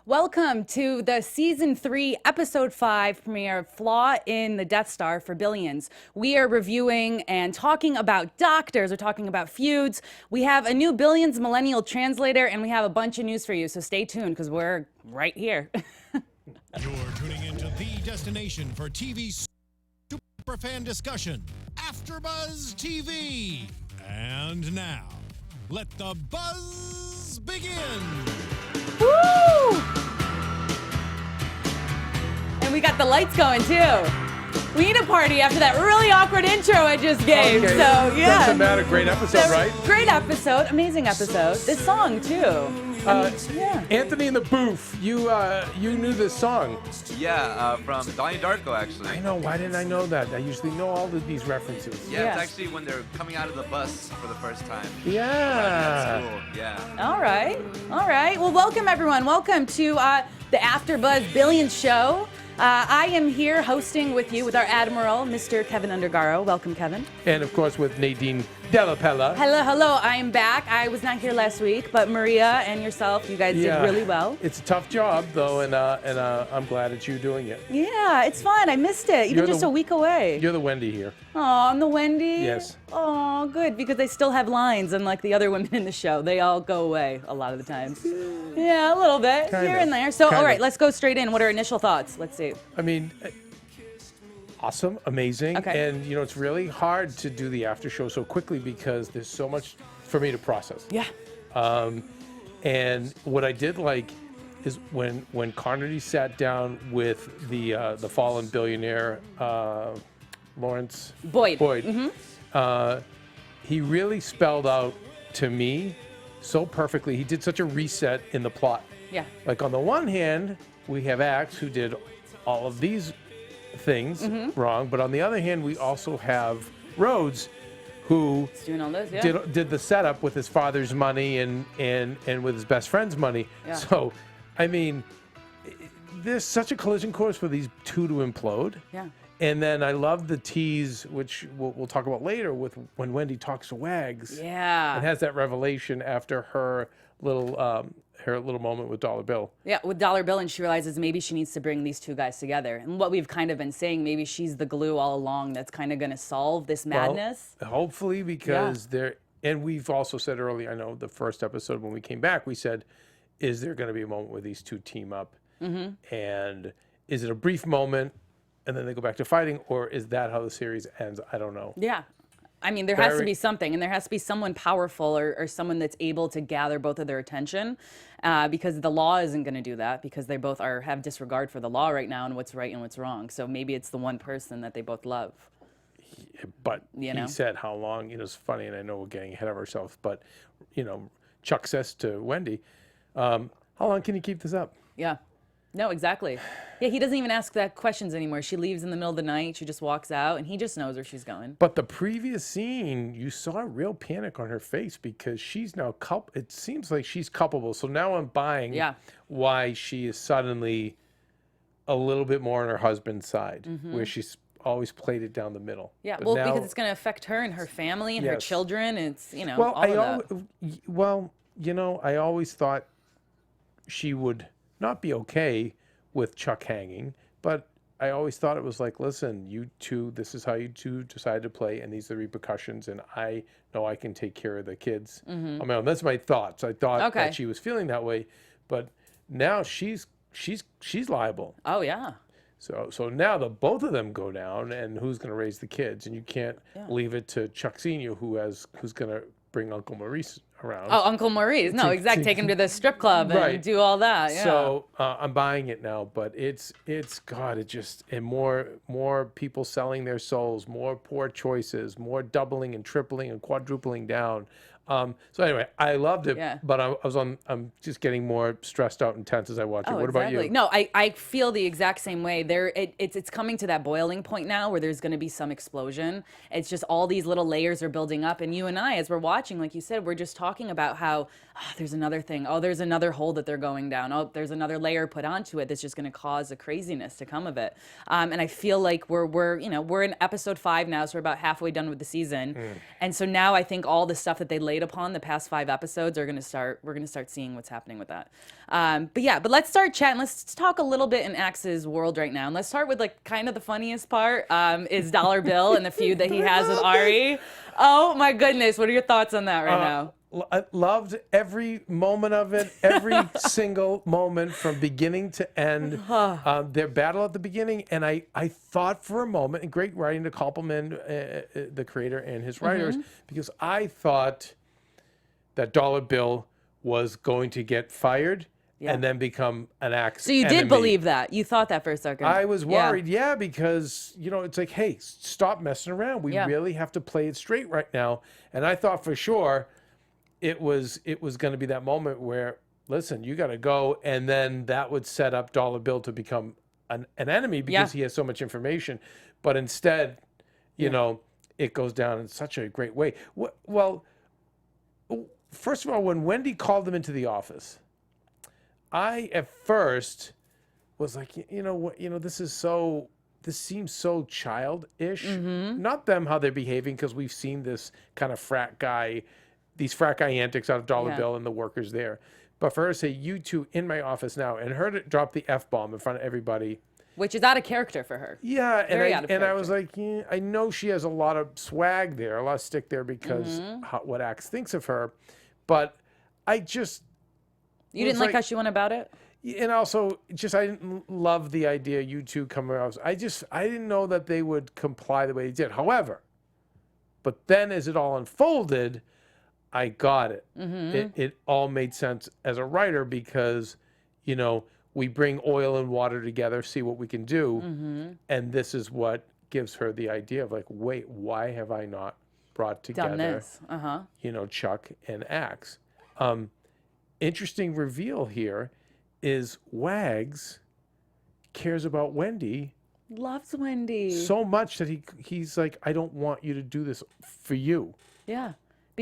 Welcome to the Season 3, Episode 5 premiere of Flaw in the Death Star for Billions. We are reviewing and talking about doctors. We're talking about feuds. We have a new Billions millennial translator, and we have a bunch of news for you, so stay tuned, because we're right here. You're tuning into the destination for TV superfan discussion, AFTERBUZZ TV. And now, let the buzz begin. Woo! And we got the lights going too. We need a party after that really awkward intro I just gave. Okay. So yeah. Doesn't matter. Great episode, right? Great episode. Amazing episode. This song too. Yeah. Anthony in the booth. You knew this song. Yeah, from Donnie Darko, actually. I know. Why didn't I know that? I usually know all of these references. Yeah, Yes. it's actually when they're coming out of the bus for the first time. Yeah. At school. Yeah. All right. All right. Well, welcome everyone. Welcome to the AfterBuzz Billions show. I am here hosting with you with our Admiral, Mr. Keven Undergaro. Welcome, Keven. And of course with Nadine, Della, Pelle. Hello, hello. I am back. I was not here last week, but Maria and yourself, you guys did really well. It's a tough job though, and I'm glad it's you doing it. Yeah, it's fun. I missed it. Even just a week away. You're the Wendy here. Oh, I'm the Wendy? Yes. Oh, good, because they still have lines, unlike the other women in the show. They all go away a lot of the times. Yeah, a little bit, Kind here of. and there. So, Kind all right, of. let's go straight in. What are initial thoughts? Let's see. I mean, awesome, amazing. Okay. And you know, it's really hard to do the after show so quickly because there's so much for me to process. Yeah. And what I did like is when Carnegie sat down with the fallen billionaire Lawrence Boyd. He really spelled out to me so perfectly. He did such a reset in the plot. Yeah. Like on the one hand, we have Axe who did all of these things wrong, but on the other hand, we also have Rhoades who He's doing all this, yeah. did the setup with his father's money and with his best friend's money. Yeah. So, I mean, there's such a collision course for these two to implode. Yeah. And then I love the tease, which we'll talk about later, with when Wendy talks to Wags. Yeah. And has that revelation after her little moment with Dollar Bill. Yeah, with Dollar Bill, and she realizes maybe she needs to bring these two guys together. And what we've kind of been saying, maybe she's the glue all along that's kind of going to solve this madness. Well, hopefully, because and we've also said earlier, I know the first episode when we came back, we said, is there going to be a moment where these two team up? And is it a brief moment and then they go back to fighting, or is that how the series ends? I don't know. Yeah. I mean, there has to be something, and there has to be someone powerful or someone that's able to gather both of their attention, because the law isn't going to do that, because they both have disregard for the law right now and what's right and what's wrong. So maybe it's the one person that they both love. But You know? he said how long, you know, it's funny, and I know we're getting ahead of ourselves, but, you know, Chuck says to Wendy, how long can you keep this up? Yeah. No, exactly. Yeah, he doesn't even ask that questions anymore. She leaves in the middle of the night. She just walks out, and he just knows where she's going. But the previous scene, you saw real panic on her face because she's now it seems like she's culpable. So now I'm buying why she is suddenly a little bit more on her husband's side, where she's always played it down the middle. Yeah, But well, now, because it's going to affect her and her family and her Yes. children. It's, you know, well, all of that. well, you know, I always thought she would not be okay with Chuck hanging, but I always thought it was like, listen, you two, this is how you two decided to play, and these are the repercussions, and I know I can take care of the kids on my own. That's my thoughts. I thought that she was feeling that way, but now she's liable. Oh, yeah. So now the both of them go down, and who's going to raise the kids? And you can't leave it to Chuck Senior, who's going to bring Uncle Maurice around. Oh, Uncle Maurice. No, exactly. Take him to the strip club and do all that. Yeah. So I'm buying it now, but it's God, it just, and more people selling their souls, more poor choices, more doubling and tripling and quadrupling down. So anyway, I loved it, but I'm just getting more stressed out and tense as I watch it. What about you? No, I feel the exact same way. It's coming to that boiling point now where there's going to be some explosion. It's just all these little layers are building up, and you and I, as we're watching, like you said, we're just talking about how there's another thing. Oh, there's another hole that they're going down. Oh, there's another layer put onto it that's just going to cause a craziness to come of it. And I feel like we're in episode 5 now, so we're about halfway done with the season. And so now I think all the stuff that they laid upon the past 5 episodes we're going to start seeing what's happening with that. But let's start chatting. Let's talk a little bit in Axe's world right now. And let's start with like kind of the funniest part is Dollar Bill and the feud that he has with Ari. Oh my goodness. What are your thoughts on that right now? I loved every moment of it, every single moment from beginning to end. Their battle at the beginning, and I thought for a moment, and great writing to compliment the creator and his writers, because I thought that Dollar Bill was going to get fired and then become an Axe So you enemy. did believe that? You thought that for a second? I was worried, because, it's like, hey, stop messing around. We really have to play it straight right now. And I thought for sure it was going to be that moment where, listen, you got to go, and then that would set up Dollar Bill to become an enemy because he has so much information. But instead, it goes down in such a great way. Well, first of all, when Wendy called them into the office, I at first was like, this seems so childish. Not them how they're behaving, because we've seen this kind of these frat guy antics out of Dollar Bill and the workers there. But for her to say, you two in my office now, and her to drop the F-bomb in front of everybody. Which is out of character for her. Yeah, Very out of and I character. was like, I know she has a lot of swag there, a lot of stick there because what Axe thinks of her. But I just... You didn't like how she went about it? And also, I didn't love the idea you two coming out. I didn't know that they would comply the way they did. However, but then as it all unfolded, I got it. It all made sense as a writer because, we bring oil and water together, see what we can do. And this is what gives her the idea of like, wait, why have I not brought together, Done this. Chuck and Axe? Interesting reveal here is Wags cares about Wendy. Loves Wendy. So much that he's like, I don't want you to do this for you. Yeah.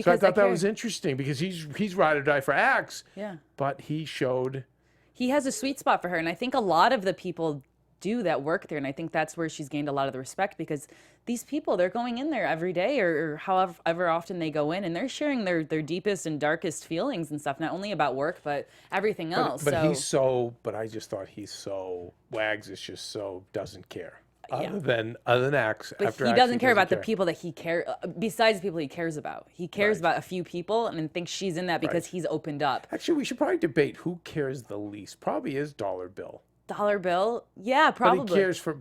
So I thought that was interesting because he's ride or die for Axe. Yeah. But he showed... He has a sweet spot for her. And I think a lot of the people do that work there. And I think that's where she's gained a lot of the respect because these people, they're going in there every day or however often they go in and they're sharing their deepest and darkest feelings and stuff, not only about work, but everything else. But I just thought Wags is just so doesn't care. Other than Axe. But he doesn't care about the people that he cares, besides the people he cares about. He cares about a few people and thinks she's in that because he's opened up. Actually, we should probably debate who cares the least. Probably is Dollar Bill. Dollar Bill? Yeah, probably. But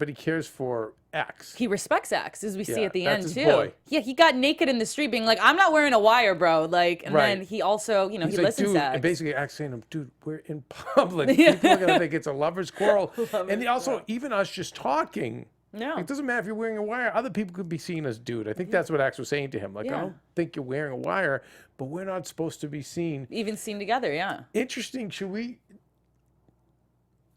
he cares for Axe. He respects Axe, as we see at the that's end, his too. boy. Yeah, he got naked in the street being like, I'm not wearing a wire, bro. Like, and then he also, he He's listens dude, to Axe. and basically Axe saying to him, dude, we're in public. People are going to think it's a lover's quarrel. And also, even us just talking, it doesn't matter if you're wearing a wire. Other people could be seen as dude. I think that's what Axe was saying to him. Like, I don't think you're wearing a wire, but we're not supposed to be seen. Even seen together, yeah. Interesting. Should we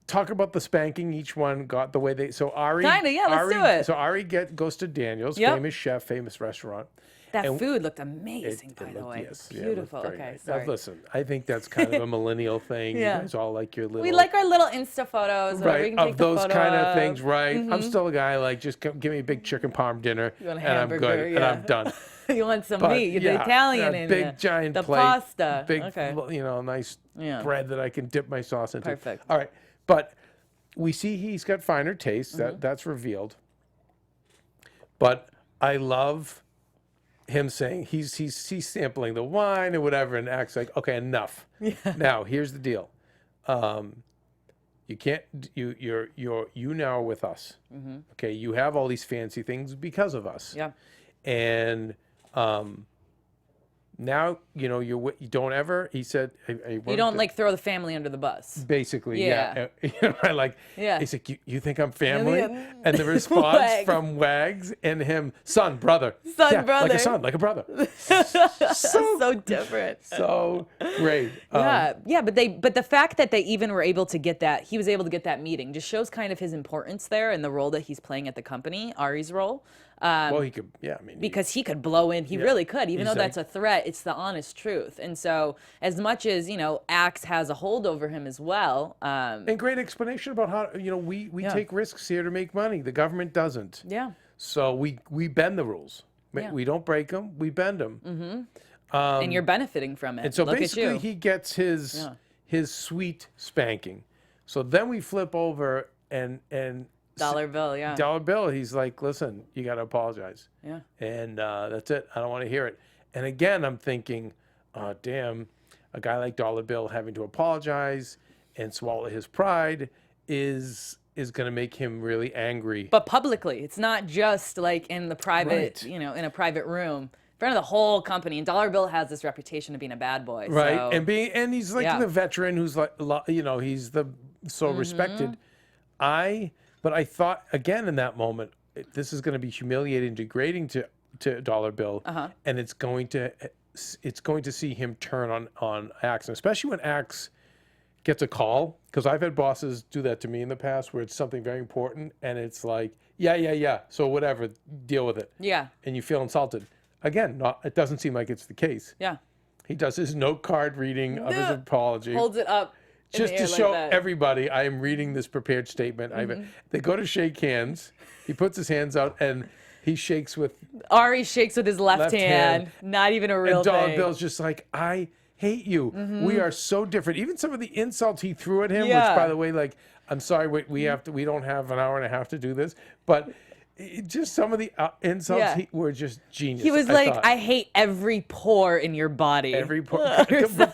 talk about the spanking each one got the way they... So Ari... Kinda, yeah, let's do it. So Ari goes to Daniel's, famous chef, famous restaurant. That food looked amazing, by the way. Yes, Beautiful. Yeah, it looked very Okay, nice. sorry. Now, listen, I think that's kind of a millennial thing. You guys all like your little... We like our little Insta photos. Where we can take of the those photo kind of of. things, right? I'm still a guy like, just give me a big chicken parm dinner, You want a and I'm hamburger, good, and I'm done. You want some But, meat, the Italian in big it. giant the plate, pasta. big, Okay. nice bread that I can dip my sauce into. Perfect. All right, but we see he's got finer taste. That's revealed. But I love him saying he's sampling the wine or whatever, and acts like, okay, enough. Now here's the deal. You can't. You now are with us. Okay, you have all these fancy things because of us. Yeah. And now you don't ever. He said, You don't like throw the family under the bus. basically, Yeah. I like. Yeah. He's like, you think I'm family? Yeah. And the response Wags. from Wags and him, son, brother, Son, like brother. a son, like a brother. So different. So great. But the fact that they even were able to get that, he was able to get that meeting, just shows kind of his importance there and the role that he's playing at the company, Ari's role. Well, he could, yeah, I mean, because he could blow in. He really could, even though that's a threat. It's the honest truth. And so, as much as Axe has a hold over him as well. And great explanation about how we take risks here to make money. The government doesn't. Yeah. So we bend the rules. We don't break them. We bend them. And you're benefiting from it. And so Look basically, at you. he gets his sweet spanking. So then we flip over and Dollar bill, yeah. Dollar Bill, he's like, listen, you got to apologize. Yeah. And that's it. I don't want to hear it. And again, I'm thinking, damn, a guy like Dollar Bill having to apologize and swallow his pride is going to make him really angry. But publicly, it's not just like in the private, in a private room. In front of the whole company. And Dollar Bill has this reputation of being a bad boy. Right. So. And he's like the veteran who's like, he's the so respected. But I thought, again, in that moment, this is going to be humiliating, degrading to Dollar Bill, and it's going to see him turn on Axe, and especially when Axe gets a call, because I've had bosses do that to me in the past, where it's something very important, and it's like, yeah, so whatever, deal with it. Yeah. And you feel insulted. Again, it doesn't seem like it's the case. Yeah. He does his note card reading of his apology. Holds it up. Just to show everybody, I am reading this prepared statement. They go to shake hands. He puts his hands out and he shakes with. Ari shakes with his left hand. Not even a real and thing. Dollar Bill's just like, I hate you. We are so different. Even some of the insults he threw at him, which, by the way, like, I'm sorry, we don't have an hour and a half to do this, but. Just some of the insults were just genius. He was I hate every pore in your body. Every pore, but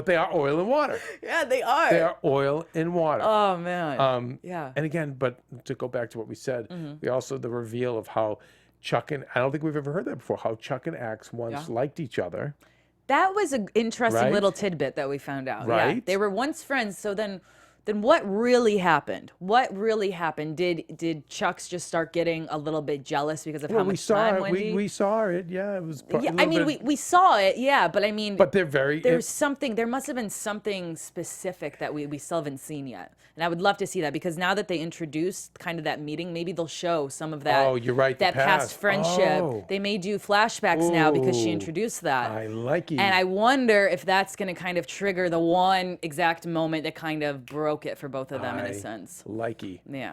they are oil and water. Yeah, they are. They are oil and water. Oh man. Yeah. And again, but to go back to what we said, we also the reveal of how Chuck and I don't think we've ever heard that before. How Chuck and Axe once liked each other. That was an interesting little tidbit that we found out. Right. Yeah, they were once friends. So then what really happened? What really happened? Did Chuck's just start getting a little bit jealous because of how much time Wendy? We saw it. Yeah, it was. Yeah, I mean, we saw it. Yeah, but I mean, but they're very. There's something. There must have been something specific that we still haven't seen yet, and I would love to see that because now that they introduced kind of that meeting, maybe they'll show some of that. Oh, you're right. That past friendship. Oh. They may do flashbacks now because she introduced that. I like it. And I wonder if that's going to kind of trigger the one exact moment that kind of broke it for both of them in a sense. Likey. Yeah.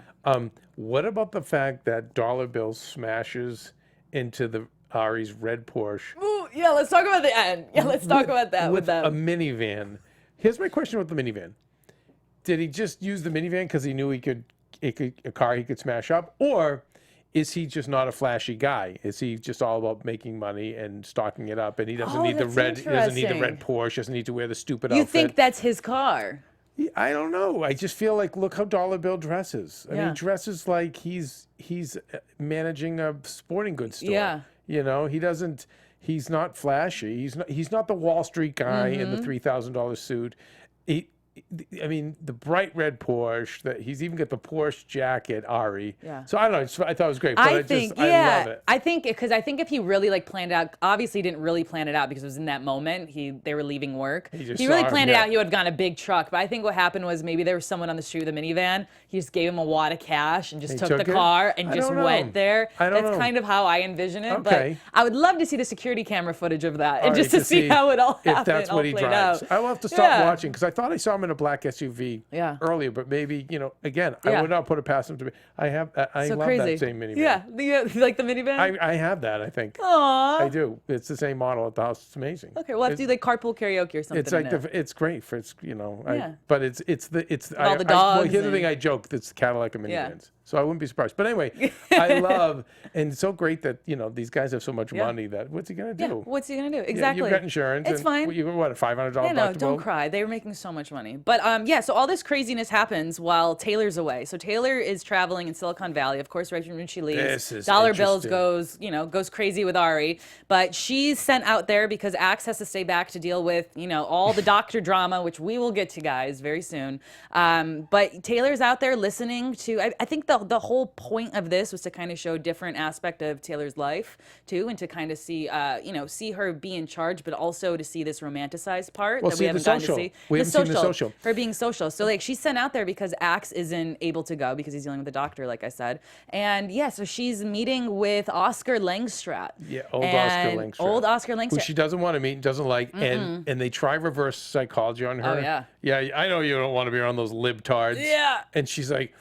What about the fact that Dollar Bill smashes into the Ari's red Porsche? Ooh, yeah, let's talk about the end. Yeah, let's talk about that with them. A minivan. Here's my question with the minivan. Did he just use the minivan because he knew a car he could smash up? Or is he just not a flashy guy? Is he just all about making money and stocking it up and he doesn't need the red Porsche, doesn't need to wear the stupid outfit? You think that's his car? I don't know. I just feel like, look how Dollar Bill dresses. I mean, he dresses like he's managing a sporting goods store. Yeah. He's not flashy. He's not the Wall Street guy in the $3,000 suit. I mean, the bright red Porsche. He's even got the Porsche jacket, Ari. Yeah. So I don't know. I thought it was great. But I love it. I think if he really planned it out, obviously he didn't really plan it out because it was in that moment. They were leaving work. He really planned it out. He would have gotten a big truck. But I think what happened was maybe there was someone on the street with a minivan. He just gave him a wad of cash and just took the car and just went there. That's kind of how I envision it. Okay. But I would love to see the security camera footage of that and just to see how it all happened. If that's what he drives. I will have to stop watching because I thought I saw him in a black SUV earlier, but maybe, again, I would not put it past him to be. I love that same minivan. Yeah, like the minivan? I have that, I think. Aww. I do. It's the same model at the house. It's amazing. Okay, we'll have to do like carpool karaoke or something. It's like it's great for but it's all the dogs. Well, here's the thing I joke, it's the Cadillac of minivans. So I wouldn't be surprised. But anyway, I love, and it's so great that, these guys have so much money that what's he going to do? Yeah, what's he going to do? Exactly. You've got insurance. It's fine. You what, a $500 Yeah, no, deductible? don't cry. They were making so much money. But so all this craziness happens while Taylor's away. So Taylor is traveling in Silicon Valley, of course, right when she leaves. This is Dollar Bills goes crazy with Ari. But she's sent out there because Axe has to stay back to deal with, all the doctor drama, which we will get to, guys, very soon. But Taylor's out there listening to, I think the the whole point of this was to kind of show a different aspect of Taylor's life too, and to kind of see see her be in charge, but also to see this romanticized part that we haven't gotten to see. We haven't seen the social. Her being social. So like she's sent out there because Axe isn't able to go because he's dealing with the doctor, like I said. And yeah, so she's meeting with Oscar Langstraat. Yeah, old Oscar Langstraat. Old Oscar Langstraat. Who she doesn't want to meet and doesn't like. And they try reverse psychology on her. Oh, yeah. Yeah, I know you don't want to be around those libtards. Yeah. And she's like,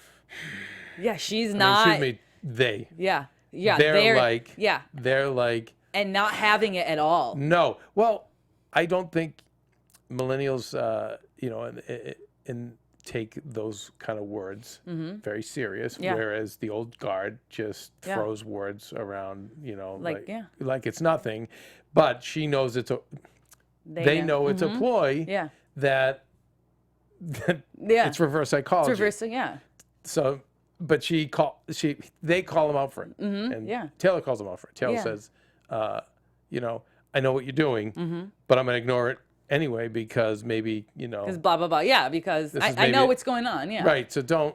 yeah, she's I not. mean, excuse me, they. Yeah. Yeah. They're like. Yeah. They're like. And not having it at all. No. Well, I don't think millennials, and take those kind of words very serious, whereas the old guard just throws words around, like it's nothing. But she knows it's a. They know it's a ploy. Yeah. That it's reverse psychology. It's reversing, yeah. So, but they call him out for it, and Taylor calls him out for it. Taylor says, I know what you're doing, but I'm gonna ignore it anyway because maybe because blah blah blah. Yeah, because I know what's going on. Yeah. Right. So don't.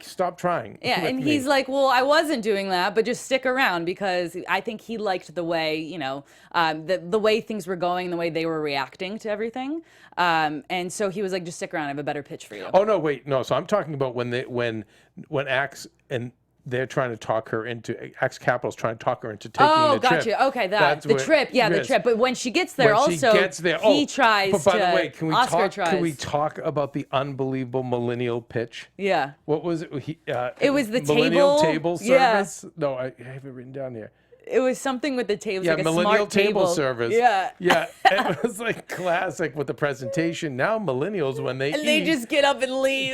Stop trying. Yeah, and he's like, well, I wasn't doing that, but just stick around because I think he liked the way, the way things were going, the way they were reacting to everything. And so he was like, just stick around. I have a better pitch for you. Oh, no, wait. No, so I'm talking about when Axe and they're trying to talk her into, Axe Capital's trying to talk her into taking the trip. Oh, gotcha. Okay, the trip. Yeah, the trip. But when she gets there he tries but by to, the way, can we Oscar talk, tries. Can we talk about the unbelievable millennial pitch? Yeah. What was it? It was the millennial table service? No, I have it written down here. It was something with the tables, yeah, like a millennial smart table service. Yeah. Yeah, it was like classic with the presentation. Now millennials, when they eat, they just get up and leave.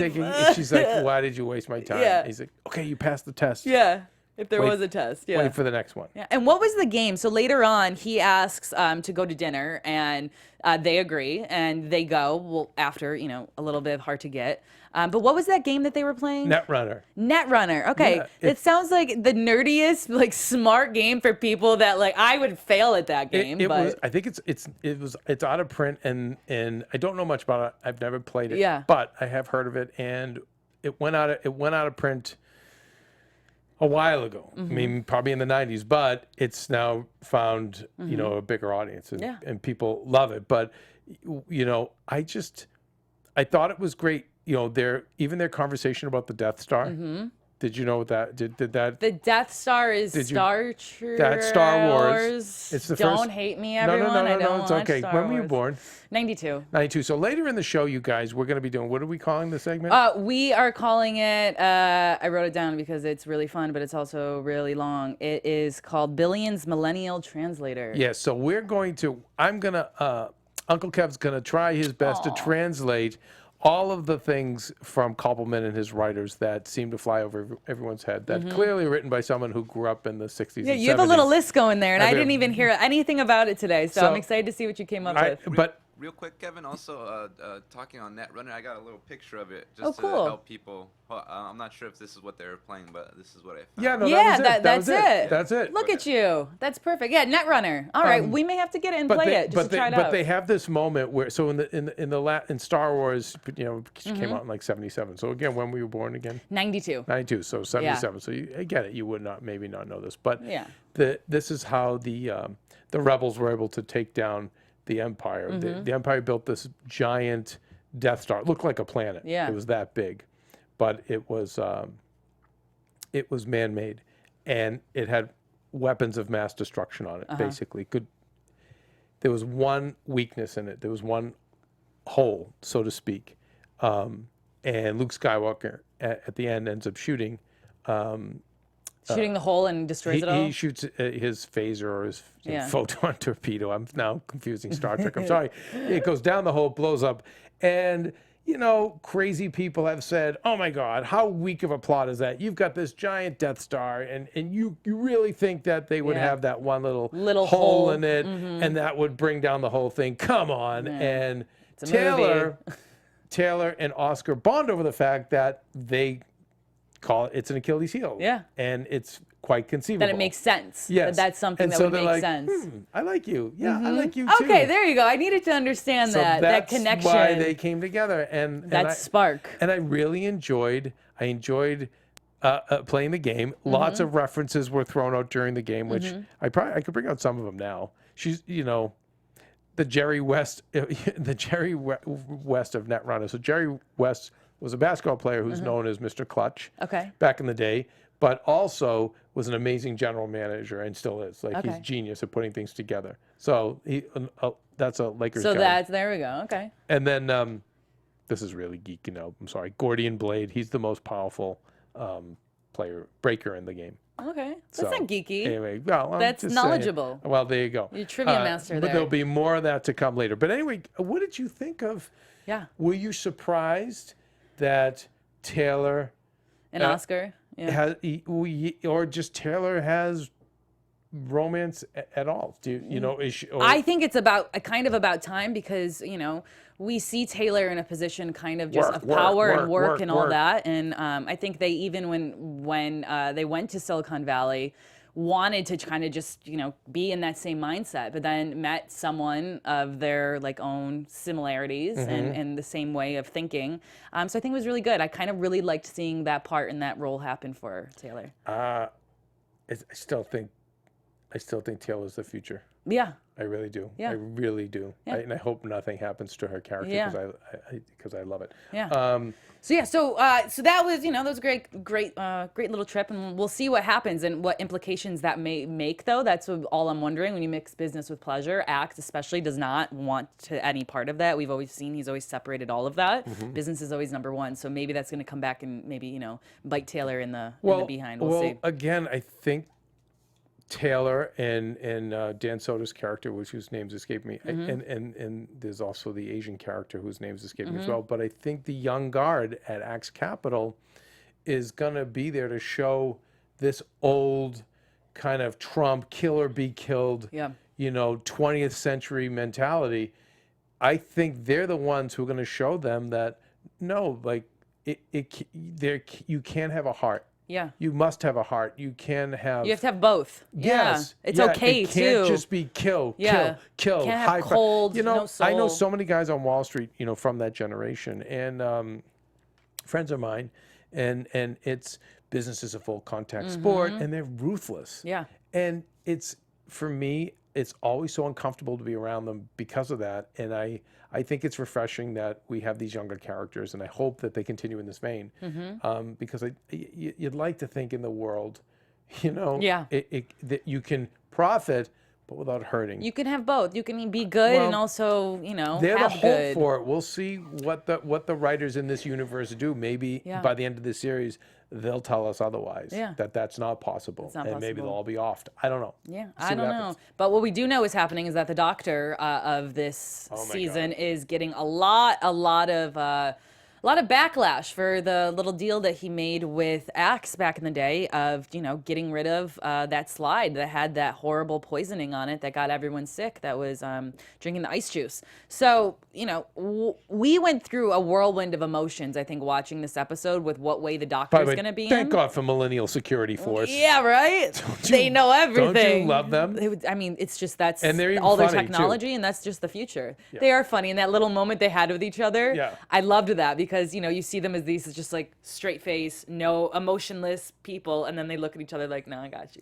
She's like, why did you waste my time? Yeah. He's like, okay, you passed the test. Yeah. If there was a test, yeah. Wait for the next one. Yeah. And what was the game? So later on, he asks to go to dinner, and they agree, and they go. Well, after a little bit of hard to get. But what was that game that they were playing? Netrunner. Netrunner. Okay, Yeah, it sounds like the nerdiest, smart game for people that I would fail at that game. I think it's out of print, and I don't know much about it. I've never played it. Yeah. But I have heard of it, and it went out of print a while ago. I mean, probably in the 90s, but it's now found, a bigger audience and people love it. But, I thought it was great. Their conversation about the Death Star. Did you know that? Did that? The Death Star is Star Trek. That's Star Wars. It's the Don't first. hate me, everyone. No, I don't it's watch okay. Star When were you Wars. born? 92. 92. So later in the show, you guys, we're going to be doing, what are we calling the segment? We are calling it, I wrote it down because it's really fun, but it's also really long. It is called Billions Millennial Translator. Yeah, so Uncle Kev's going to try his best to translate all of the things from Koppelman and his writers that seem to fly over everyone's head. That's clearly written by someone who grew up in the 60s and 70s. You have a little list going there, and I didn't even hear anything about it today, so I'm excited to see what you came up with. Real quick, Keven, also talking on Netrunner, I got a little picture of it just to cool. help people. Well, I'm not sure if this is what they were playing, but this is what I found. Yeah, no, that's it. That's it. Look at you. That's perfect. Yeah, Netrunner. All right, we may have to get it and play it just to try it out. But they have this moment where, so in Star Wars, came out in like 77. So again, when were you born again? 92. 92. So 77. So I get it. You would maybe not know this, but this is how the rebels were able to take down the Empire. The Empire built this giant Death Star. It looked like a planet. Yeah. It was that big, but it was man-made, and it had weapons of mass destruction on it. Basically, there was one weakness in it. There was one hole, so to speak, and Luke Skywalker at the end ends up shooting. Shooting the hole and destroys it all? He shoots his phaser or his photon torpedo. I'm now confusing Star Trek. I'm sorry. It goes down the hole, blows up. And, crazy people have said, oh, my God, how weak of a plot is that? You've got this giant Death Star, and you really think that they would have that one little hole in it, and that would bring down the whole thing? Come on. And Taylor and Oscar bond over the fact that they call it's an Achilles heel. Yeah. And it's quite conceivable. That it makes sense. Yes. That's something that would make sense. I like you. Yeah, I like you too. Okay, there you go. I needed to understand that connection. That's why they came together. And that spark. And I really enjoyed playing the game. Lots of references were thrown out during the game, which I could bring out some of them now. She's, the Jerry West, the Jerry West of Netrunner. So Jerry West was a basketball player who's known as Mr. Clutch back in the day, but also was an amazing general manager and still is. Like he's genius at putting things together. So that's a Lakers guy. So there we go. Okay. And then this is really geeking out. I'm sorry. Gordian Blade. He's the most powerful breaker in the game. Okay. That's not geeky. Anyway, well, that's knowledgeable. Well, there you go. You're a trivia master there. But there'll be more of that to come later. But anyway, what did you think of? Yeah. Were you surprised that Taylor and Oscar has, or just Taylor has romance at all? Do you know? I think it's about time because we see Taylor in a position kind of just of power and work and all that, and I think they even when they went to Silicon Valley wanted to kind of just be in that same mindset, but then met someone of their own similarities and the same way of thinking. So I think it was really good. I kind of really liked seeing that part and that role happen for Taylor. I still think Taylor's the future. Yeah. I really do. Yeah. I really do. Yeah. And I hope nothing happens to her character because I love it. Yeah. So that was that was a great little trip, and we'll see what happens and what implications that may make. Though that's all I'm wondering. When you mix business with pleasure, Axe especially does not want to any part of that. We've always seen he's always separated all of that. Business is always number one. So maybe that's going to come back and maybe bite Taylor in the behind. We'll see. Again, I think Taylor and Dan Soder's character, whose names escape me, and there's also the Asian character whose names escape me as well. But I think the young guard at Axe Capital is gonna be there to show this old kind of Trump kill or be killed, 20th century mentality. I think they're the ones who are gonna show them that no, you can't have a heart. Yeah. You must have a heart. You can have. You have to have both. Yes. Yeah. It's okay it too. Can't just be kill. Can't have cold. No soul. I know so many guys on Wall Street, from that generation, and friends of mine, and it's business is a full contact sport, and they're ruthless. Yeah. And for me, it's always so uncomfortable to be around them because of that, and I think it's refreshing that we have these younger characters, and I hope that they continue in this vein. Because you'd like to think in the world, that you can profit, but without hurting. You can have both. You can be good and also, they're have the hope good. for it. We'll see what the writers in this universe do. Maybe by the end of this series, they'll tell us otherwise. Yeah. That's not possible, maybe they'll all be offed. I don't know. Yeah, I don't know. But what we do know is happening is that the doctor of this season is getting a lot of backlash for the little deal that he made with Axe back in the day of, getting rid of that slide that had that horrible poisoning on it that got everyone sick that was drinking the ice juice. So, we went through a whirlwind of emotions, I think, watching this episode with what way the doctor is going to be in. Thank God for Millennial Security Force. Yeah, right? They know everything. Don't you love them? It's just that's and they're even all their funny, technology, too. and that's just the future. Yeah. They are funny, and that little moment they had with each other, I loved that because, you see them as these just straight face, no emotionless people, and then they look at each other like, no, I got you.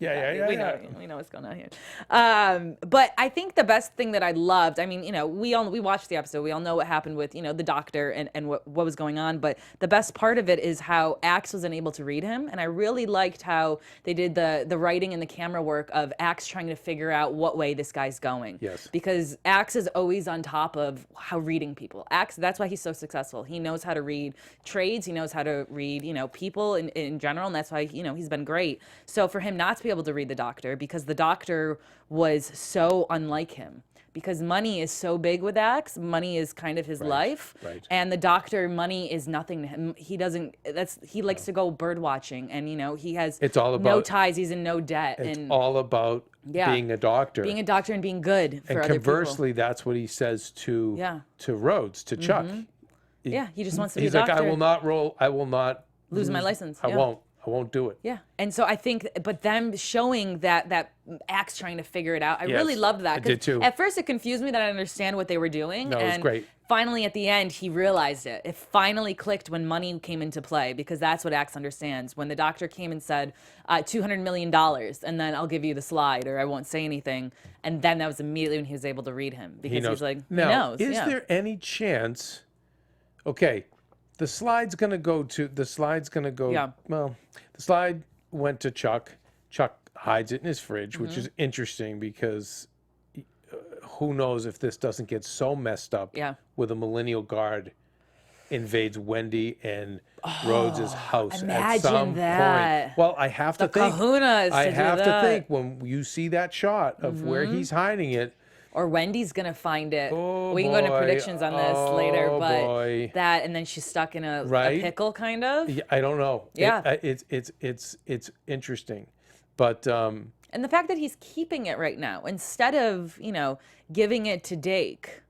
We know what's going on here. But I think the best thing that I loved, we watched the episode, we all know what happened with, the doctor and what was going on, but the best part of it is how Axe was unable to read him, and I really liked how they did the writing and the camera work of Axe trying to figure out what way this guy's going. Yes. Because Axe is always on top of how reading people. Axe, that's why he's so successful. He knows how to read trades, he knows how to read, people in general, and that's why, he's been great. So for him not to be able to read the doctor, because the doctor was so unlike him, because money is so big with Axe, money is kind of his life, and the doctor, money is nothing to him. He likes to go bird watching, and he has no ties, he's in no debt. It's all about being a doctor. Being a doctor and being good for other people. And conversely, that's what he says to Rhoades, to Chuck. Yeah, he just wants to be a doctor. doctor. He's like, I will not lose my license. I won't do it. Yeah, and so I think, but them showing that Axe trying to figure it out, I really loved that. I did too. At first, it confused me that I understand what they were doing. No, it was great. finally at the end he realized it. It finally clicked when money came into play, because that's what Axe understands. When the doctor came and said $200 million, and then I'll give you the slide, or I won't say anything, and then that was immediately when he was able to read him, because he's like, now, he knows. is there any chance? Okay, the slide's gonna go. Yeah. Well, the slide went to Chuck. Chuck hides it in his fridge, which is interesting because who knows if this doesn't get so messed up with a millennial guard invades Wendy and Rhoades' house at some point. Well, I have to think. Kahunas I to do have to that. think when you see that shot of where he's hiding it. Or Wendy's gonna find it. Oh, we can go into boy. predictions on this later, Oh, but boy. that, and then she's stuck in a Right? pickle, kind of. Yeah, I don't know. Yeah. It's interesting, but And the fact that he's keeping it right now instead of, giving it to Dake,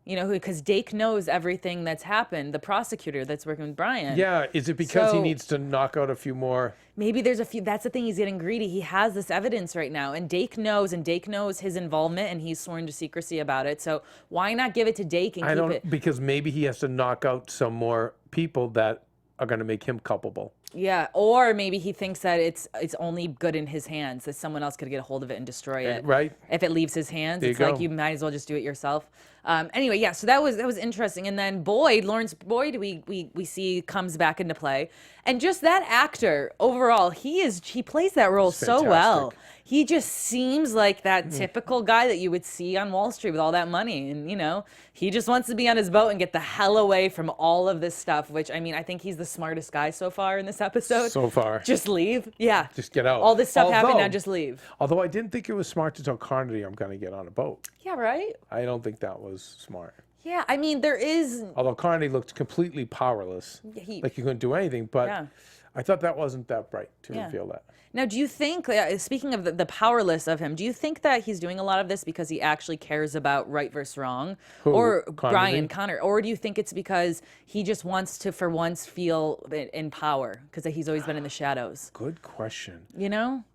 because Dake knows everything that's happened, the prosecutor that's working with Brian. yeah, is it because he So- needs to knock out a few more? Maybe there's a few, that's the thing, he's getting greedy. He has this evidence right now, and Dake knows his involvement, and he's sworn to secrecy about it. So why not give it to Dake and I keep don't it? because maybe he has to knock out some more people that are going to make him culpable. Yeah, or maybe he thinks that it's only good in his hands, that someone else could get a hold of it and destroy it. Right. If it leaves his hands, There you it's like go. you might as well just do it yourself. Anyway, yeah, so that was interesting. And then Lawrence Boyd, we see comes back into play, and just that actor overall, he plays that role so well. fantastic. He just seems like that typical guy that you would see on Wall Street with all that money, and he just wants to be on his boat and get the hell away from all of this stuff. Which I think he's the smartest guy so far in this episode. So far. Just leave. Yeah. Just get out. All this stuff happened, now Although- just leave. Although I didn't think it was smart to tell Carnegie I'm going to get on a boat. Yeah, right? I don't think that was smart. Yeah, there is. Although Carney looked completely powerless, like he couldn't do anything. But Yeah. I thought that wasn't that bright to Yeah. reveal that. Now, do you think, speaking of the powerless of him, do you think that he's doing a lot of this because he actually cares about right versus wrong? Who, Or Carnegie? Connor? Or do you think it's because he just wants to, for once, feel in power? Because he's always been in the shadows. Good question.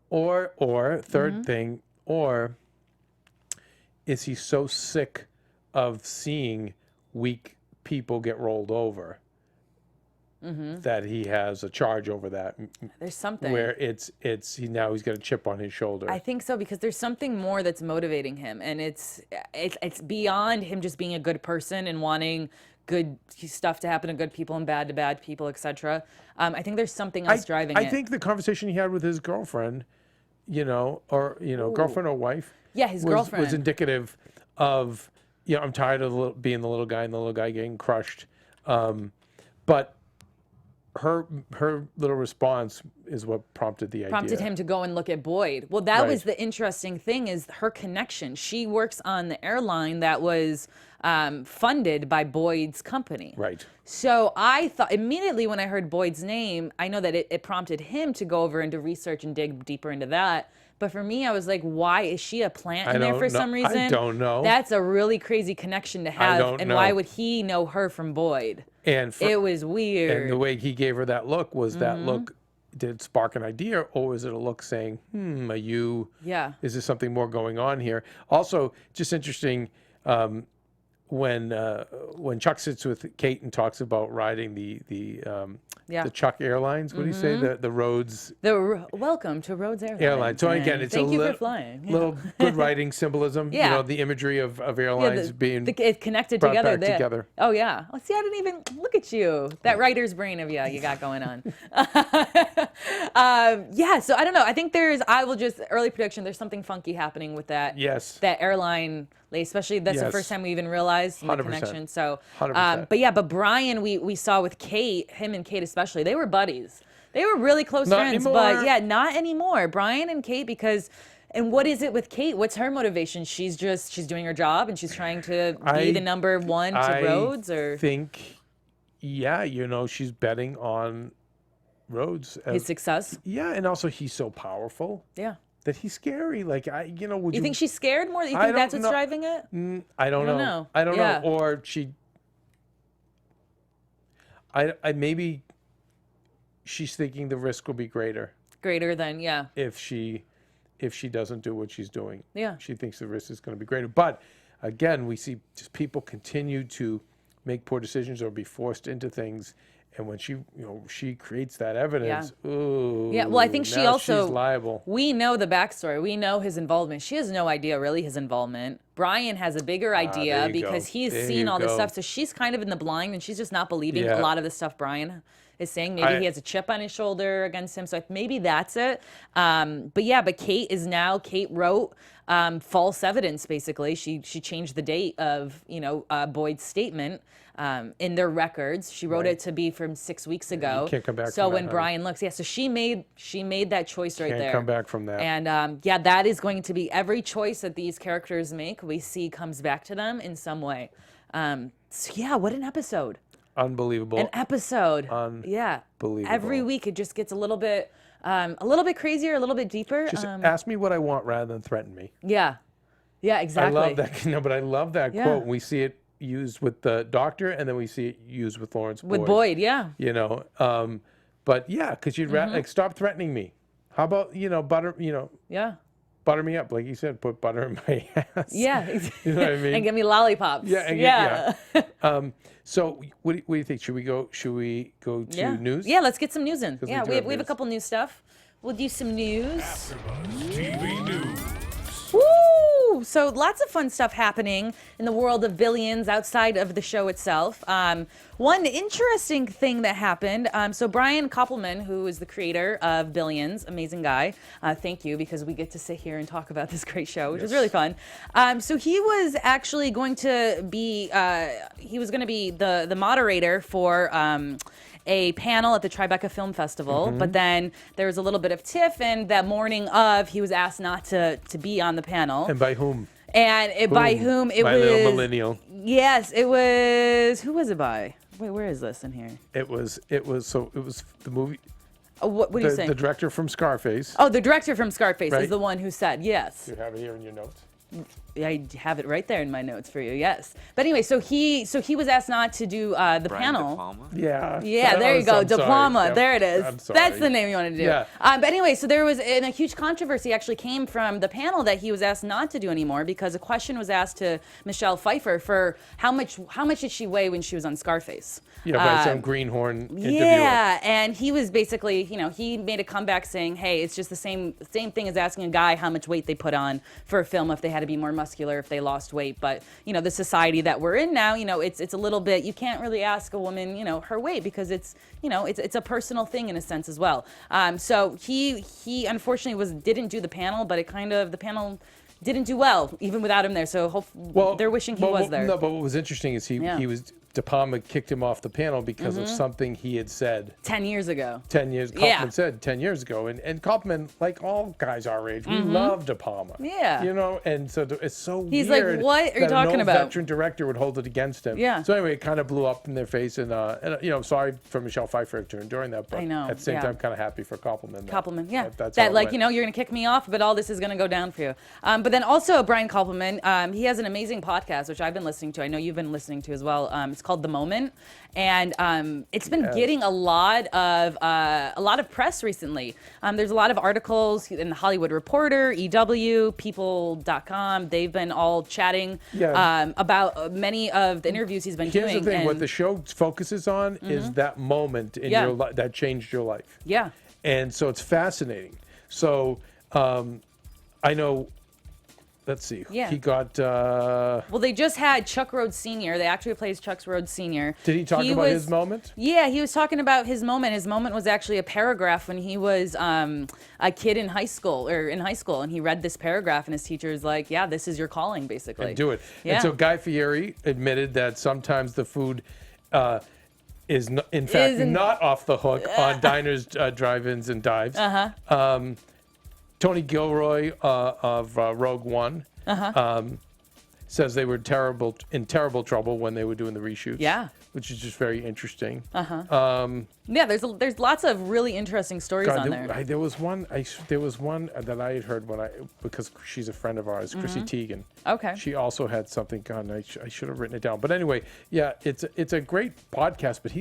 Or Third thing, or is he so sick of seeing weak people get rolled over that he has a charge over that? there's something. Where now he's got a chip on his shoulder. I think so, because there's something more that's motivating him, and it's beyond him just being a good person and wanting good stuff to happen to good people and bad to bad people, etc. I think there's something else driving it. I think the conversation he had with his girlfriend, girlfriend or wife, Yeah, his was girlfriend. indicative of, I'm tired of being the little guy and the little guy getting crushed. But her little response is what prompted the idea. Prompted him to go and look at Boyd. Well, that was Right. the interesting thing, is her connection. She works on the airline that was funded by Boyd's company. Right. So I thought immediately when I heard Boyd's name, I know that it prompted him to go over and to research and dig deeper into that. But for me, I was like, why is she a plant in there for some reason? I don't know. That's a really crazy connection to have. don't and know. why would he know her from Boyd? And It was weird. And the way he gave her that look was that Mm-hmm. look did spark an idea, or was it a look saying, are you? Yeah. Is there something more going on here? Also, just interesting. When Chuck sits with Kate and talks about riding the Chuck Airlines, what do you say? The Rhoades Welcome to Rhoades Airlines. Airline. So again, and it's thank a you for flying. Yeah. little good writing symbolism. Yeah. The imagery of airlines being it connected brought together. back together. Oh yeah. Oh, see, I didn't even look at you. That writer's brain of you got going on. Yeah. So I don't know. I think early prediction. There's something funky happening with that. Yes. That airline. Especially that's the Yes. first time we even realized the 100%. connection. So, 100%. but Brian, we saw with Kate, him and Kate especially, they were buddies. They were really close Not friends, anymore. but yeah, not anymore. Brian and Kate, and what is it with Kate? What's her motivation? She's doing her job and she's trying to be the number one to Rhoades, or I think, she's betting on Rhoades. his success. Yeah, and also he's so powerful Yeah. that he's scary. Like would you? You think she's scared more? You I think that's don't what's know. driving it? I don't know. I don't Yeah. know. Or she. I maybe. She's thinking the risk will be greater Greater than, if she doesn't do what she's doing. Yeah. She thinks the risk is going to be greater. But again, we see just people continue to make poor decisions or be forced into things. And when she creates that evidence, ooh, yeah. Well, I think she now also she's liable. We know the backstory. We know his involvement. She has no idea really his involvement. Brian has a bigger idea there you because go. he's There seen you all this go. stuff. So she's kind of in the blind, and she's just not believing Yeah. a lot of the stuff Brian is saying. Maybe he has a chip on his shoulder against him. So maybe that's it. But Kate wrote false evidence. Basically, she changed the date of Boyd's statement. In their records, she wrote it to be from 6 weeks ago. can't come back So from that, when honey. Brian looks, so she made that choice right Can't there. come back from that. And that is going to be every choice that these characters make. We see comes back to them in some way. What an episode! Unbelievable. An episode. Yeah. Unbelievable. Every week it just gets a little bit crazier, a little bit deeper. Just ask me what I want rather than threaten me. Yeah. Yeah. Exactly. I love that. No, but I love that Yeah. quote. We see it used with the doctor, and then we see it used with Lawrence Boyd. With Boyd, yeah. But yeah, because you'd rather like stop threatening me. How about butter? Yeah. Butter me up, like you said. Put butter in my ass. Yeah. You know what I mean? And give me lollipops. Yeah. Yeah. So what do you think? Should we go to news? Yeah, let's get some news in. we Yeah, do we have have a news. couple news stuff. We'll do some news. AfterBuzz TV News. Woo! So lots of fun stuff happening in the world of Billions outside of the show itself. One interesting thing that happened. So Brian Koppelman, who is the creator of Billions, amazing guy. Thank you, because we get to sit here and talk about this great show, which is really fun. So he was actually going to be the moderator for a panel at the Tribeca Film Festival, but then there was a little bit of tiff, and that morning of, he was asked not to be on the panel. And by whom? And by whom? It by was little millennial. Yes, it was. Who was it by? Wait, where is this in here? It was the movie. What are you saying? The director from Scarface. Oh, the director from Scarface Right. is the one who said yes. You have it here in your notes. I have it right there in my notes for you. Yes. But anyway, so he was asked not to do the Brian panel. De Palma? Yeah. Yeah, there you go. I'm sorry. Diploma. Yep. There it is. I'm sorry. That's the name you wanted to do. Yeah. But anyway, so there was a huge controversy actually came from the panel that he was asked not to do anymore, because a question was asked to Michelle Pfeiffer for how much did she weigh when she was on Scarface? Yeah, by some greenhorn interviewer. Yeah, and he was basically, he made a comeback saying, hey, it's just the same thing as asking a guy how much weight they put on for a film, if they had to be more muscular, if they lost weight. But, the society that we're in now, it's a little bit, you can't really ask a woman, her weight, because it's a personal thing in a sense as well. So he unfortunately didn't do the panel, but the panel didn't do well, even without him there. So they're wishing he was there. No, but what was interesting is he was De Palma kicked him off the panel because of something he had said 10 years ago. 10 years. Kaufman said 10 years ago, and Kaufman, like all guys our age, we love De Palma. Yeah. And so it's so He's like, weird. what are you that talking an old about? veteran director would hold it against him. Yeah. So anyway, it kind of blew up in their face, and I'm sorry for Michelle Pfeiffer during that, but I know, at the same yeah. time, kind of happy for Kaufman. Koppelman, yeah. That's how it went. you're going to kick me off, but all this is going to go down for you. But then also Brian Koppelman, he has an amazing podcast, which I've been listening to. I know you've been listening to as well. It's called The Moment. And it's been getting a lot of press recently. There's a lot of articles in the Hollywood Reporter, EW, People.com. They've been all chatting about many of the interviews he's been doing. Here's the thing: what the show focuses on is that moment in your life that changed your life. Yeah. And so it's fascinating. So I know. Let's see. Yeah. He got. Well, they just had Chuck Rhoades Sr. They actually replaced Chuck Rhoades Sr. Did he talk about his moment? Yeah, he was talking about his moment. His moment was actually a paragraph when he was a kid in high school, and he read this paragraph, and his teacher was like, "Yeah, this is your calling, basically." And do it. Yeah. And so Guy Fieri admitted that sometimes the food is in fact not off the hook on diners, drive-ins, and dives. Tony Gilroy of Rogue One says they were in terrible trouble when they were doing the reshoots. Yeah. which is just very interesting. Yeah, there's lots of really interesting stories on there. There was one that I had heard because she's a friend of ours, Chrissy Teigen. Okay. She also had something on. I should have written it down. But anyway, yeah, it's a great podcast. But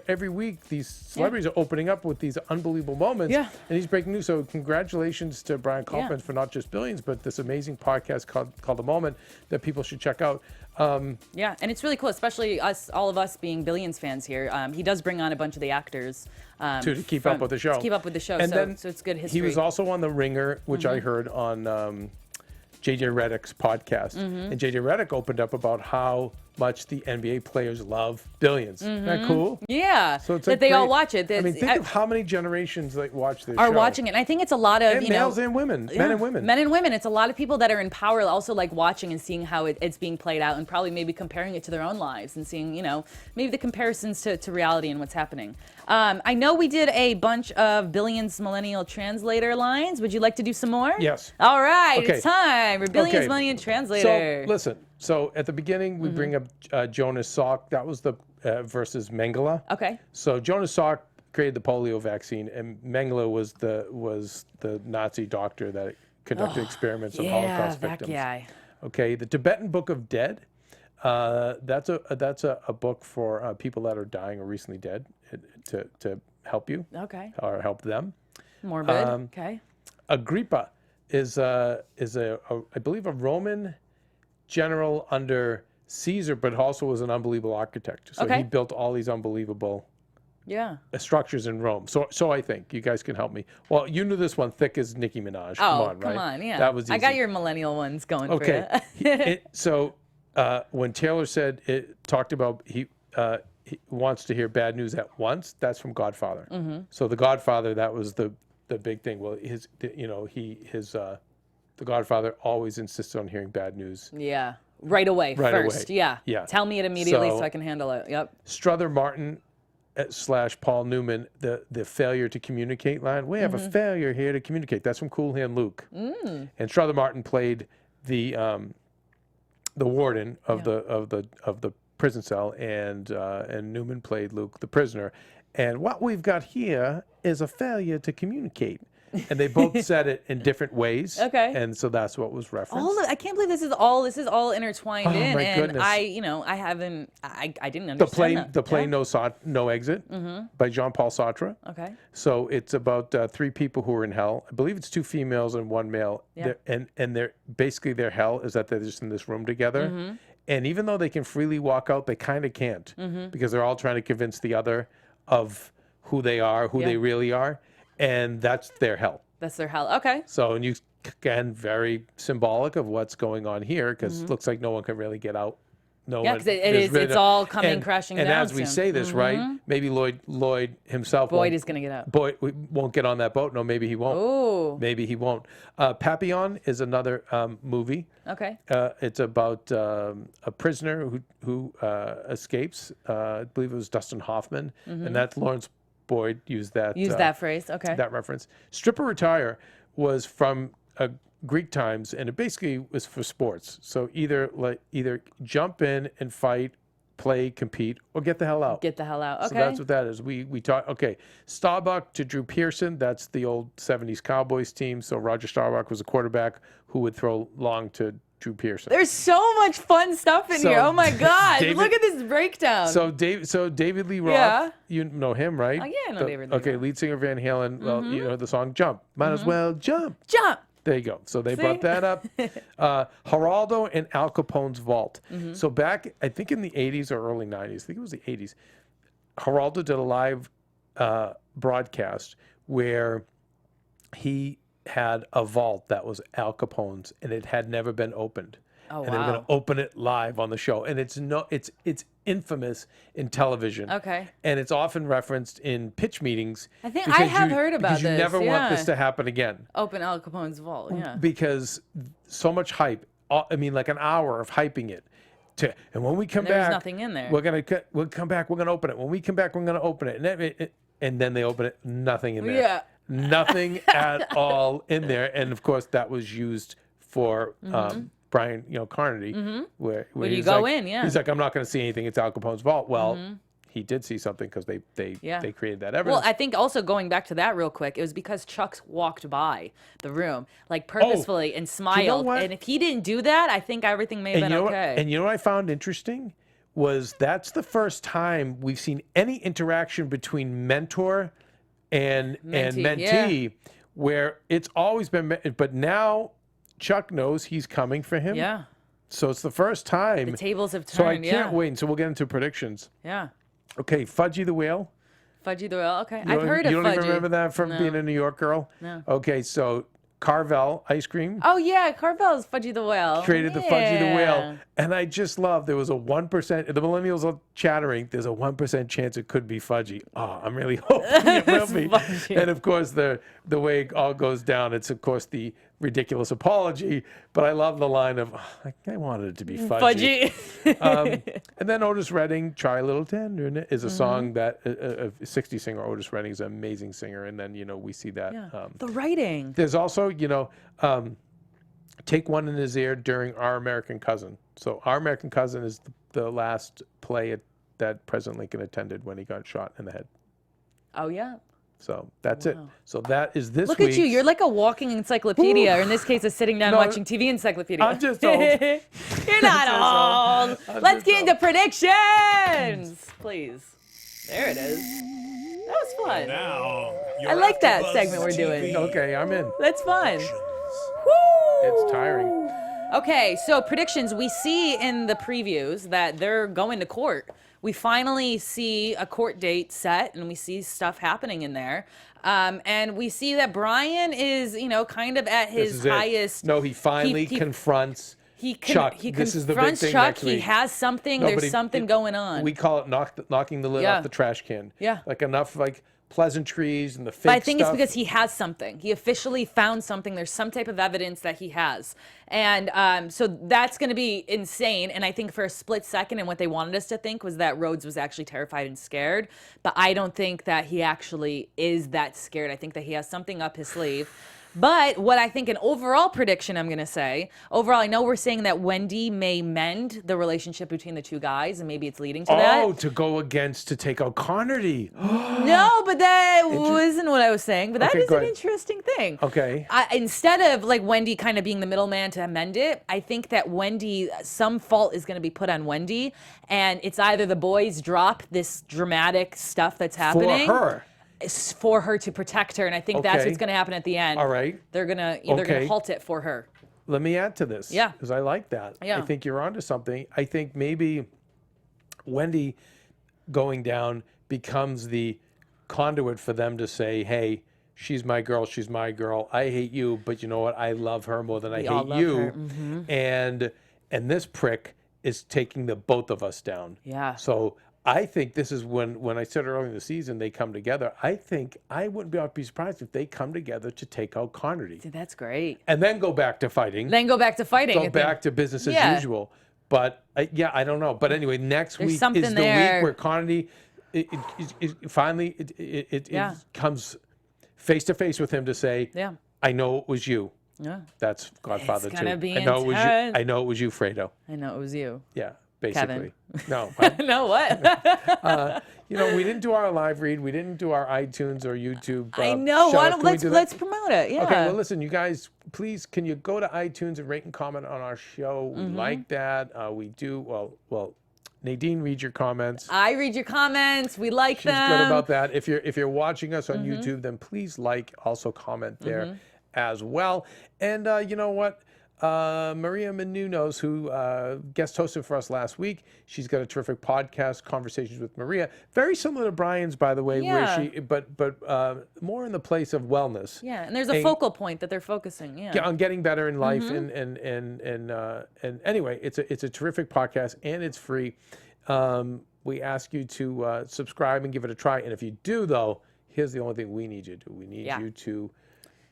every week these celebrities are opening up with these unbelievable moments. Yeah. And he's breaking news. So congratulations to Brian Kaufman for not just Billions, but this amazing podcast called The Moment that people should check out. Yeah, and it's really cool, especially all of us being Billions fans here. He does bring on a bunch of the actors to keep up with the show. To keep up with the show, and so it's good history. He was also on The Ringer, which I heard on JJ Redick's podcast. And JJ Redick opened up about how much the NBA players love Billions. Isn't that cool? Yeah, So it's that they all watch it. I mean, think of how many generations watch this are show. watching it. And I think it's a lot of and males and women, men and women. Men and women. It's a lot of people that are in power also like watching and seeing how it's being played out, and probably maybe comparing it to their own lives and seeing, maybe the comparisons to reality and what's happening. I know we did a bunch of Billions Millennial Translator lines. Would you like to do some more? Yes. All right, Okay. it's time for Billions Millennial Translator. So listen. So at the beginning, we bring up Jonas Salk. That was the versus Mengele. Okay. So Jonas Salk created the polio vaccine, and Mengele was the Nazi doctor that conducted experiments on Holocaust victims. Guy. Okay. The Tibetan Book of Dead. That's a book for people that are dying or recently dead to help you. Okay. Or help them. Morbid. Okay. Agrippa is I believe a Roman general under Caesar, but also was an unbelievable architect. So he built all these unbelievable structures in Rome. So I think you guys can help me. Well, you knew this one thick as Nicki Minaj. Come on, yeah. That was easy. I got your millennial ones going for you. So when Taylor said talked about he wants to hear bad news at once, that's from Godfather. So the Godfather, that was the big thing. Well, the Godfather always insisted on hearing bad news. Yeah. Right away, first. Yeah. Tell me it immediately so I can handle it. Yep. Strother Martin / Paul Newman, the failure to communicate line. We have a failure here to communicate. That's from Cool Hand Luke. And Strother Martin played the warden of the prison cell, and Newman played Luke, the prisoner. And what we've got here is a failure to communicate. And they both said it in different ways. Okay. And so that's what was referenced. I can't believe this is all intertwined in. My And goodness. I didn't understand The play No Exit by Jean-Paul Sartre. Okay. So it's about 3 people who are in hell. I believe it's 2 females and 1 male. Yeah. And they're basically their hell is that they're just in this room together. And even though they can freely walk out, they kind of can't because they're all trying to convince the other of who they are, who they really are. And that's their hell. That's their hell. Okay. So, and you, again, very symbolic of what's going on here because it looks like no one can really get out. Because it's all coming crashing down. And as we soon. say this, right, maybe Lloyd himself Boyd is going to get out. Boyd won't get on that boat. No, maybe he won't. Oh. Maybe he won't. Papillon is another movie. Okay. It's about a prisoner who escapes. I believe it was Dustin Hoffman. And that's Lawrence Boyd used that phrase. Okay. That reference. Strip or Retire was from Greek times, and it basically was for sports. So either jump in and fight, play, compete, or get the hell out. Get the hell out. Okay. So that's what that is. We talk. Okay, Starbuck to Drew Pearson. That's the old '70s Cowboys team. So Roger Staubach was a quarterback who would throw long to Drew Pearson. There's so much fun stuff in here. Oh my God! Look at this breakdown. So David Lee Roth. Yeah. You know him, right? Oh, yeah, I know David Lee Okay, Roth. lead singer Van Halen. Well, you know the song "Jump." Might as well jump. Jump. There you go. So they brought that up. Geraldo and Al Capone's Vault. So back, I think in the 80s or early 90s, I think it was the 80s, Geraldo did a live broadcast where he had a vault that was Al Capone's, and it had never been opened. Oh, and they were going to open it live on the show. And it's infamous in television. Okay. And it's often referenced in pitch meetings. I think I have heard about because you this, never want yeah. this to happen again. Open Al Capone's vault. Yeah. Because so much hype. I mean, like an hour of hyping it. And when we come There's back, nothing in there. We'll come back. We're gonna open it. When we come back, we're gonna open it. And then they open it. Nothing in there. Yeah. Nothing at all in there. And of course, that was used for Brian, Carnady, where Where you he's go like, in, yeah. he's like, I'm not going to see anything. It's Al Capone's fault. Well, he did see something because they created that evidence. Well, I think also going back to that real quick, it was because Chuck walked by the room like purposefully and smiled. what? And if he didn't do that, I think everything may have been okay. And you know what I found interesting was that's the first time we've seen any interaction between mentor and mentee, where it's always been. But now Chuck knows he's coming for him. Yeah. So it's the first time. The tables have turned. So I can't wait. And so we'll get into predictions. Yeah. Okay, Fudgy the Whale. Fudgy the Whale. Okay, You I've heard of You don't Fudgy. even remember that from being a New York girl? No. Okay, so Carvel ice cream. Oh yeah, Carvel's Fudgy the Whale. Created the Fudgy the Whale. And I just love, there was a 1%, the millennials are chattering, there's a 1% chance it could be Fudgy. Oh, I'm really hoping it will be. Fudgy. And of course, the way it all goes down, it's of course the ridiculous apology, but I love the line of, I wanted it to be Fudgy. And then Otis Redding, Try a Little Tender, is a song that a 60s singer, Otis Redding, is an amazing singer. And then, we see that. Yeah. The writing. There's also, Take One in His Ear during Our American Cousin. So Our American Cousin is the last play that President Lincoln attended when he got shot in the head. Oh yeah. So that's it. So that is this Look week. at you. You're like a walking encyclopedia, or in this case, a sitting down watching TV encyclopedia. I'm just old. You're not old. Let's get into predictions, please. There it is. That was fun. Now, I like that AfterBuzz segment we're TV doing. Okay, I'm in. That's fun. It's tiring. Okay, so predictions. We see in the previews that they're going to court. We finally see a court date set, and we see stuff happening in there. And we see that Brian is, kind of at This his is it. highest. No, he finally confronts Chuck. He This is the big confronts thing Chuck. next week. He has something. No, but There's something going on. We call it knocking the lid Yeah. off the trash can. Yeah. Like enough pleasantries and the fake But I think stuff. it's because he has something. He officially found something. There's some type of evidence that he has. And so that's going to be insane. And I think for a split second, and what they wanted us to think was that Rhoades was actually terrified and scared. But I don't think that he actually is that scared. I think that he has something up his sleeve. But what I think an overall prediction I'm going to say, overall, I know we're saying that Wendy may mend the relationship between the two guys, and maybe it's leading to that. Oh, to go against, to take out Connerty. No, but that wasn't what I was saying. But that Okay, is go an ahead. interesting thing. Okay. Instead of like Wendy kind of being the middleman to amend it, I think that Wendy, some fault is going to be put on Wendy, and it's either the boys drop this dramatic stuff that's happening For her. for her to protect her, and I think that's Okay. what's going to happen at the end. All right. They're gonna Okay. halt it for her. Let me add to this. Yeah. Because I like that. Yeah. I think you're onto something. I think maybe Wendy going down becomes the conduit for them to say, hey, she's my girl, she's my girl. I hate you, but you know what? I love her more than I all hate love you. her. Mm-hmm. And this prick is taking the both of us down. Yeah. So I think this is when I said earlier in the season they come together. I think I wouldn't be surprised if they come together to take out Connerty. See, that's great. And then go back to fighting. Then go back to fighting. Go back to business as Yeah. usual. But I don't know. But anyway, next There's week something is the there. week where Connerty finally Yeah. comes face to face with him to say, Yeah. I know it was you. Yeah. That's Godfather It's gonna too. be I know it was you. intense. I know it was you, Fredo. I know it was you. Yeah, basically. Kevin. No. No, what? We didn't do our live read. We didn't do our iTunes or YouTube. I know. shout Why out. don't Can we let's do that? let's promote it. Yeah. Okay, well, listen, you guys, please, can you go to iTunes and rate and comment on our show? We Mm-hmm. like that. We do. Well, Nadine, read your comments. I read your comments. We like She's them. good about that. If you're watching us on Mm-hmm. YouTube, then please also comment there as well. And you know what? Maria Menounos, who guest hosted for us last week, she's got a terrific podcast, Conversations with Maria, very similar to Brian's, by the way, Yeah. where but more in the place of wellness. Yeah, and there's a focal point that they're focusing. Yeah. On getting better in life, Mm-hmm. and anyway, it's a terrific podcast and it's free. We ask you to subscribe and give it a try. And if you do, though, here's the only thing we need you to do. We need Yeah. you to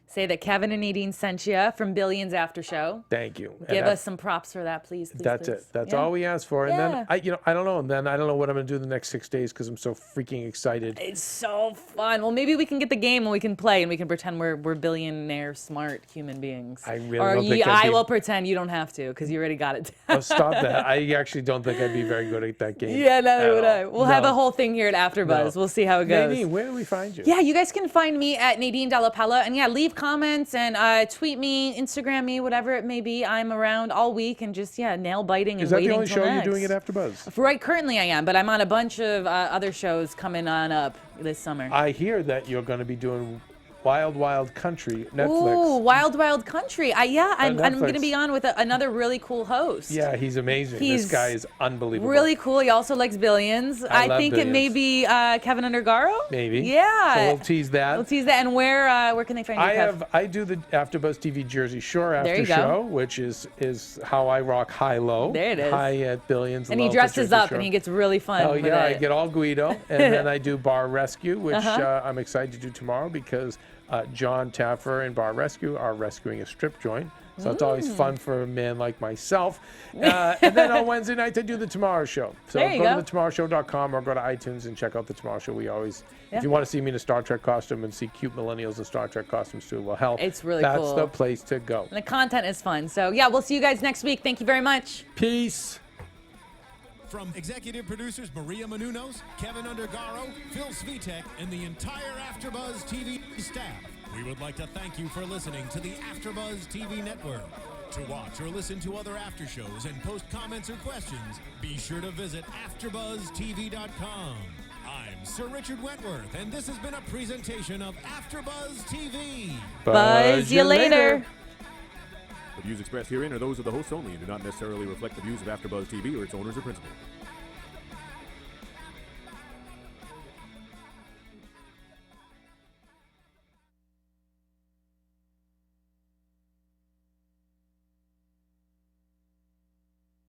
Say that Kevin and Nadine sent you from Billions After Show. Thank you. And Give us some props for that, please. That's please. it. That's Yeah. all we asked for. And Yeah. then I don't know. And then I don't know what I'm going to do the next 6 days because I'm so freaking excited. It's so fun. Well, maybe we can get the game and we can play and we can pretend we're billionaire smart human beings. I really or don't think I'd I be- will pretend. You don't have to because you already got it. Oh, stop that. I actually don't think I'd be very good at that game. Yeah, neither at would all. I. We'll have No. a whole thing here at AfterBuzz. No. We'll see how it goes. Nadine, where do we find you? Yeah, you guys can find me at Nadine Della Pelle. And yeah, leave comments and tweet me, Instagram me, whatever it may be. I'm around all week and just, nail biting and Is that waiting the only till show next. you're doing at AfterBuzz? Right, currently I am, but I'm on a bunch of other shows coming on up this summer. I hear that you're going to be doing Wild Wild Country, Netflix. Ooh, Wild Wild Country. I'm going to Netflix. be on with another really cool host. Yeah, he's amazing. He's this guy is unbelievable. Really cool. He also likes Billions. I love think it may be Keven Undergaro. Maybe. Yeah. So we'll tease that. We'll tease that. And where can they find you, Kev? I do the AfterBuzz TV Jersey Shore There after you go. show, which is how I rock high low. There it is. High at Billions. And he low at dresses Jersey up Shore. and he gets really fun. Oh with yeah, I it. get all Guido, and then I do Bar Rescue, which Uh-huh. I'm excited to do tomorrow because John Taffer and Bar Rescue are rescuing a strip joint. So it's always fun for a man like myself. And then on Wednesday nights, I do the Tomorrow Show. So There you go go. to thetomorrowshow.com or go to iTunes and check out the Tomorrow Show. We always, Yeah. if you want to see me in a Star Trek costume and see cute millennials in Star Trek costumes too, well, hell, It's really that's cool. the place to go. And the content is fun. So yeah, we'll see you guys next week. Thank you very much. Peace. From executive producers Maria Menounos, Kevin Undergaro, Phil Svitek, and the entire AfterBuzz TV staff, we would like to thank you for listening to the AfterBuzz TV network. To watch or listen to other after shows and post comments or questions, be sure to visit AfterBuzzTV.com. I'm Sir Richard Wentworth, and this has been a presentation of AfterBuzz TV. Buzz you later. The views expressed herein are those of the hosts only and do not necessarily reflect the views of AfterBuzz TV or its owners or principals.